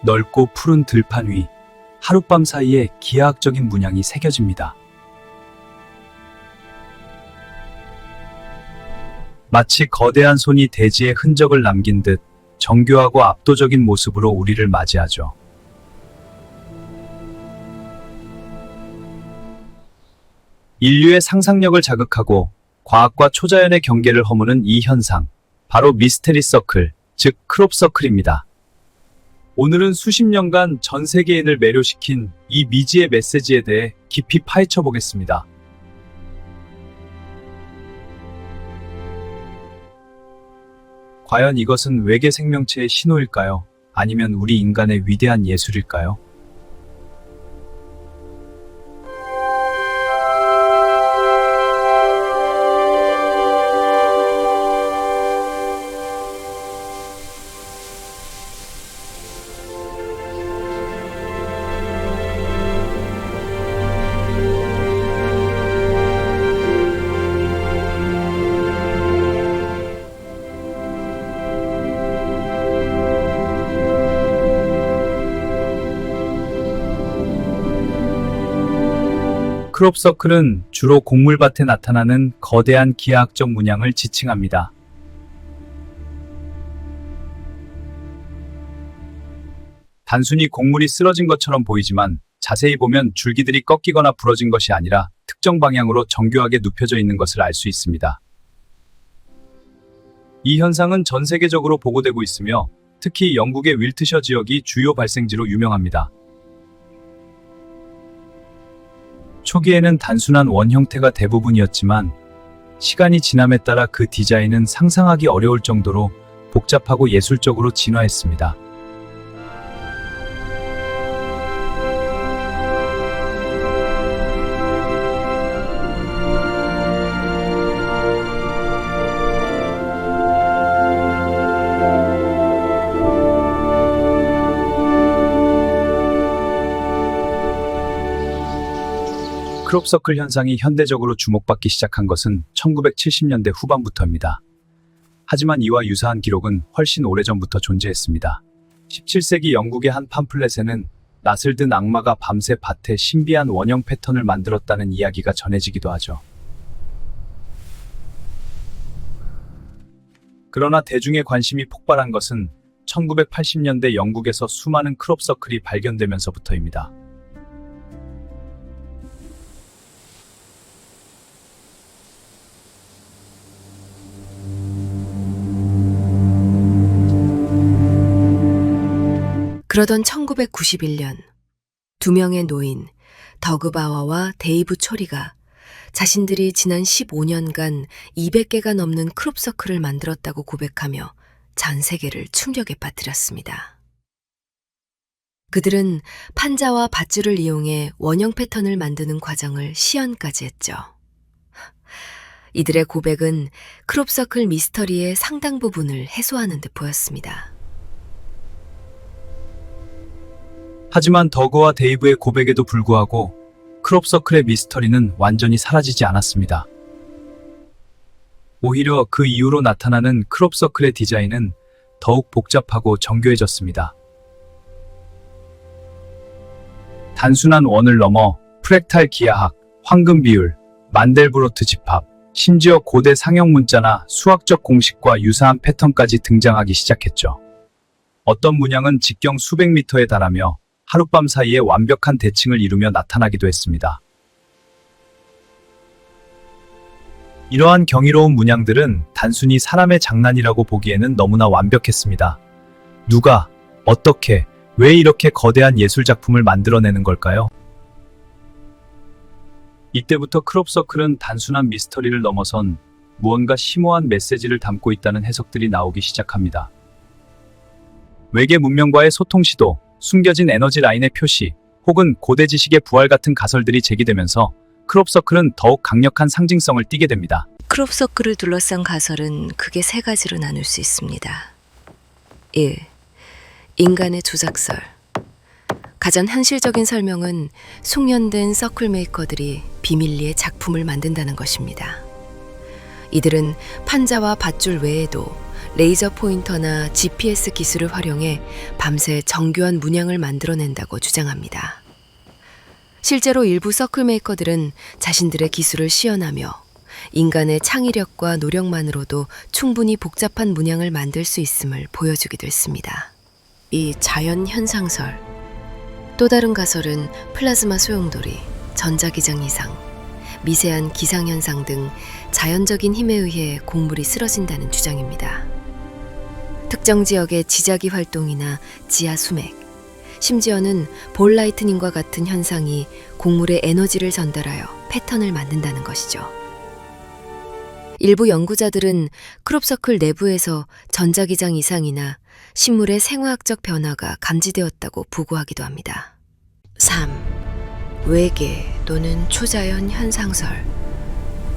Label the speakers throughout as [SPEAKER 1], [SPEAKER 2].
[SPEAKER 1] 넓고 푸른 들판 위 하룻밤 사이에 기하학적인 문양이 새겨집니다. 마치 거대한 손이 대지에 흔적을 남긴 듯 정교하고 압도적인 모습으로 우리를 맞이하죠. 인류의 상상력을 자극하고 과학과 초자연의 경계를 허무는 이 현상, 바로 미스테리 서클, 즉 크롭 서클입니다. 오늘은 수십 년간 전 세계인을 매료시킨 이 미지의 메시지에 대해 깊이 파헤쳐 보겠습니다. 과연 이것은 외계 생명체의 신호일까요? 아니면 우리 인간의 위대한 예술일까요? 크롭 서클은 주로 곡물밭에 나타나는 거대한 기하학적 문양을 지칭합니다. 단순히 곡물이 쓰러진 것처럼 보이지만 자세히 보면 줄기들이 꺾이거나 부러진 것이 아니라 특정 방향으로 정교하게 눕혀져 있는 것을 알 수 있습니다. 이 현상은 전 세계적으로 보고되고 있으며 특히 영국의 윌트셔 지역이 주요 발생지로 유명합니다. 초기에는 단순한 원 형태가 대부분이었지만 시간이 지남에 따라 그 디자인은 상상하기 어려울 정도로 복잡하고 예술적으로 진화했습니다. 크롭 서클 현상이 현대적으로 주목받기 시작한 것은 1970년대 후반부터입니다. 하지만 이와 유사한 기록은 훨씬 오래전부터 존재했습니다. 17세기 영국의 한 팜플렛에는 낯을 든 악마가 밤새 밭에 신비한 원형 패턴을 만들었다는 이야기가 전해지기도 하죠. 그러나 대중의 관심이 폭발한 것은 1980년대 영국에서 수많은 크롭 서클이 발견되면서부터입니다.
[SPEAKER 2] 그러던 1991년, 두 명의 노인, 더그 바워와 데이브 초리가 자신들이 지난 15년간 200개가 넘는 크롭 서클을 만들었다고 고백하며 전 세계를 충격에 빠뜨렸습니다. 그들은 판자와 밧줄을 이용해 원형 패턴을 만드는 과정을 시연까지 했죠. 이들의 고백은 크롭 서클 미스터리의 상당 부분을 해소하는 듯 보였습니다.
[SPEAKER 1] 하지만 더그와 데이브의 고백에도 불구하고 크롭 서클의 미스터리는 완전히 사라지지 않았습니다. 오히려 그 이후로 나타나는 크롭 서클의 디자인은 더욱 복잡하고 정교해졌습니다. 단순한 원을 넘어 프랙탈 기하학, 황금 비율, 만델브로트 집합, 심지어 고대 상형 문자나 수학적 공식과 유사한 패턴까지 등장하기 시작했죠. 어떤 문양은 직경 수백 미터에 달하며 하룻밤 사이에 완벽한 대칭을 이루며 나타나기도 했습니다. 이러한 경이로운 문양들은 단순히 사람의 장난이라고 보기에는 너무나 완벽했습니다. 누가, 어떻게, 왜 이렇게 거대한 예술 작품을 만들어내는 걸까요? 이때부터 크롭 서클은 단순한 미스터리를 넘어선 무언가 심오한 메시지를 담고 있다는 해석들이 나오기 시작합니다. 외계 문명과의 소통 시도, 숨겨진 에너지 라인의 표시, 혹은 고대 지식의 부활 같은 가설들이 제기되면서 크롭 서클은 더욱 강력한 상징성을 띠게 됩니다.
[SPEAKER 2] 크롭 서클을 둘러싼 가설은 크게 세 가지로 나눌 수 있습니다. 1. 인간의 조작설. 가장 현실적인 설명은 숙련된 서클 메이커들이 비밀리에 작품을 만든다는 것입니다. 이들은 판자와 밧줄 외에도 레이저 포인터나 GPS 기술을 활용해 밤새 정교한 문양을 만들어낸다고 주장합니다. 실제로 일부 서클 메이커들은 자신들의 기술을 시연하며 인간의 창의력과 노력만으로도 충분히 복잡한 문양을 만들 수 있음을 보여주기도 했습니다. 이 자연 현상설. 또 다른 가설은 플라즈마 소용돌이, 전자기장 이상, 미세한 기상현상 등 자연적인 힘에 의해 곡물이 쓰러진다는 주장입니다. 특정 지역의 지자기 활동이나 지하 수맥, 심지어는 볼 라이트닝과 같은 현상이 곡물에 에너지를 전달하여 패턴을 만든다는 것이죠. 일부 연구자들은 크롭서클 내부에서 전자기장 이상이나 식물의 생화학적 변화가 감지되었다고 보고하기도 합니다. 3. 외계 또는 초자연 현상설.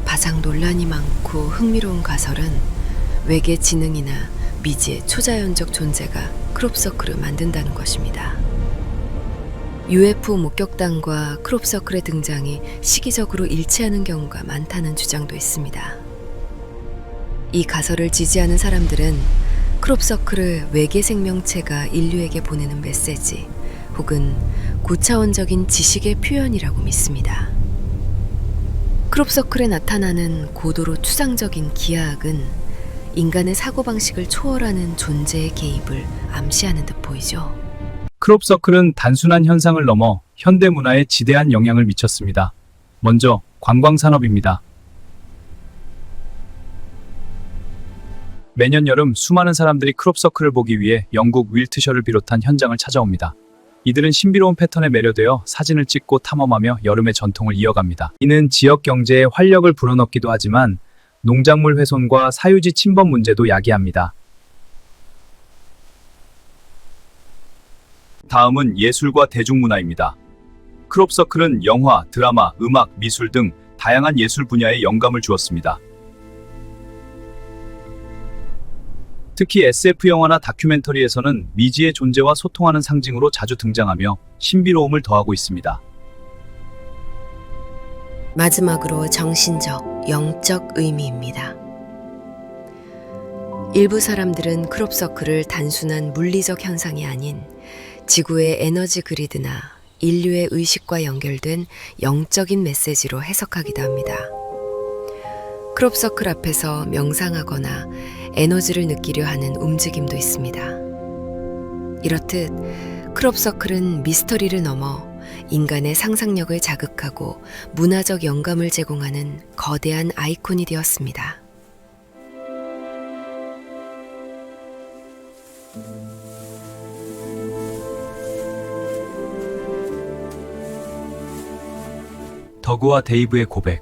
[SPEAKER 2] 가장 논란이 많고 흥미로운 가설은 외계 지능이나 미지의 초자연적 존재가 크롭서클을 만든다는 것입니다. UFO 목격담과 크롭서클의 등장이 시기적으로 일치하는 경우가 많다는 주장도 있습니다. 이 가설을 지지하는 사람들은 크롭서클을 외계 생명체가 인류에게 보내는 메시지 혹은 고차원적인 지식의 표현이라고 믿습니다. 크롭서클에 나타나는 고도로 추상적인 기하학은 인간의 사고방식을 초월하는 존재의 개입을 암시하는 듯 보이죠.
[SPEAKER 1] 크롭서클은 단순한 현상을 넘어 현대 문화에 지대한 영향을 미쳤습니다. 먼저 관광산업입니다. 매년 여름 수많은 사람들이 크롭서클을 보기 위해 영국 윌트셔를 비롯한 현장을 찾아옵니다. 이들은 신비로운 패턴에 매료되어 사진을 찍고 탐험하며 여름의 전통을 이어갑니다. 이는 지역 경제에 활력을 불어넣기도 하지만 농작물 훼손과 사유지 침범 문제도 야기합니다. 다음은 예술과 대중문화입니다. 크롭서클은 영화, 드라마, 음악, 미술 등 다양한 예술 분야에 영감을 주었습니다. 특히 SF 영화나 다큐멘터리에서는 미지의 존재와 소통하는 상징으로 자주 등장하며 신비로움을 더하고 있습니다.
[SPEAKER 2] 마지막으로 정신적, 영적 의미입니다. 일부 사람들은 크롭서클을 단순한 물리적 현상이 아닌 지구의 에너지 그리드나 인류의 의식과 연결된 영적인 메시지로 해석하기도 합니다. 크롭서클 앞에서 명상하거나 에너지를 느끼려 하는 움직임도 있습니다. 이렇듯 크롭서클은 미스터리를 넘어 인간의 상상력을 자극하고 문화적 영감을 제공하는 거대한 아이콘이 되었습니다.
[SPEAKER 1] 더그와 데이브의 고백,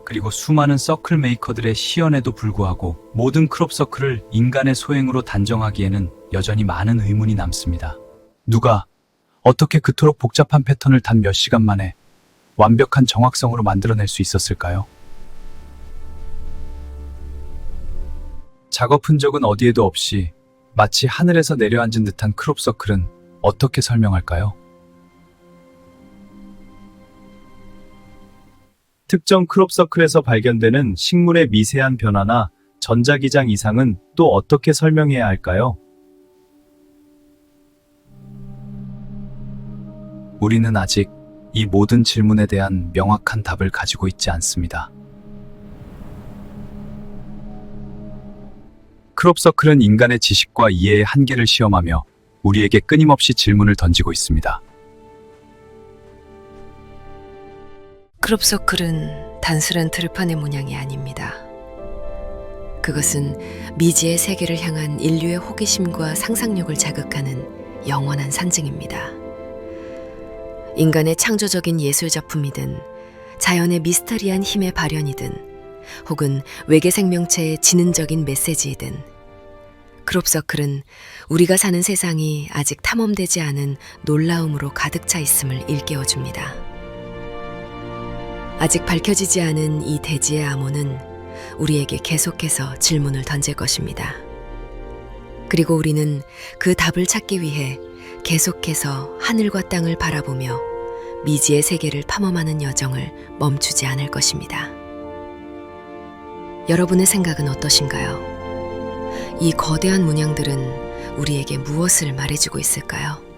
[SPEAKER 1] 그리고 수많은 서클 메이커들의 시연에도 불구하고 모든 크롭서클을 인간의 소행으로 단정하기에는 여전히 많은 의문이 남습니다. 누가 어떻게 그토록 복잡한 패턴을 단 몇 시간 만에 완벽한 정확성으로 만들어낼 수 있었을까요? 작업 흔적은 어디에도 없이 마치 하늘에서 내려앉은 듯한 크롭서클은 어떻게 설명할까요? 특정 크롭서클에서 발견되는 식물의 미세한 변화나 전자기장 이상은 또 어떻게 설명해야 할까요? 우리는 아직 이 모든 질문에 대한 명확한 답을 가지고 있지 않습니다. 크롭서클은 인간의 지식과 이해의 한계를 시험하며 우리에게 끊임없이 질문을 던지고 있습니다.
[SPEAKER 2] 크롭서클은 단순한 들판의 문양이 아닙니다. 그것은 미지의 세계를 향한 인류의 호기심과 상상력을 자극하는 영원한 산증입니다. 인간의 창조적인 예술작품이든 자연의 미스터리한 힘의 발현이든 혹은 외계 생명체의 지능적인 메시지이든 크롭서클은 우리가 사는 세상이 아직 탐험되지 않은 놀라움으로 가득 차 있음을 일깨워줍니다. 아직 밝혀지지 않은 이 대지의 암호는 우리에게 계속해서 질문을 던질 것입니다. 그리고 우리는 그 답을 찾기 위해 계속해서 하늘과 땅을 바라보며 미지의 세계를 탐험하는 여정을 멈추지 않을 것입니다. 여러분의 생각은 어떠신가요? 이 거대한 문양들은 우리에게 무엇을 말해주고 있을까요?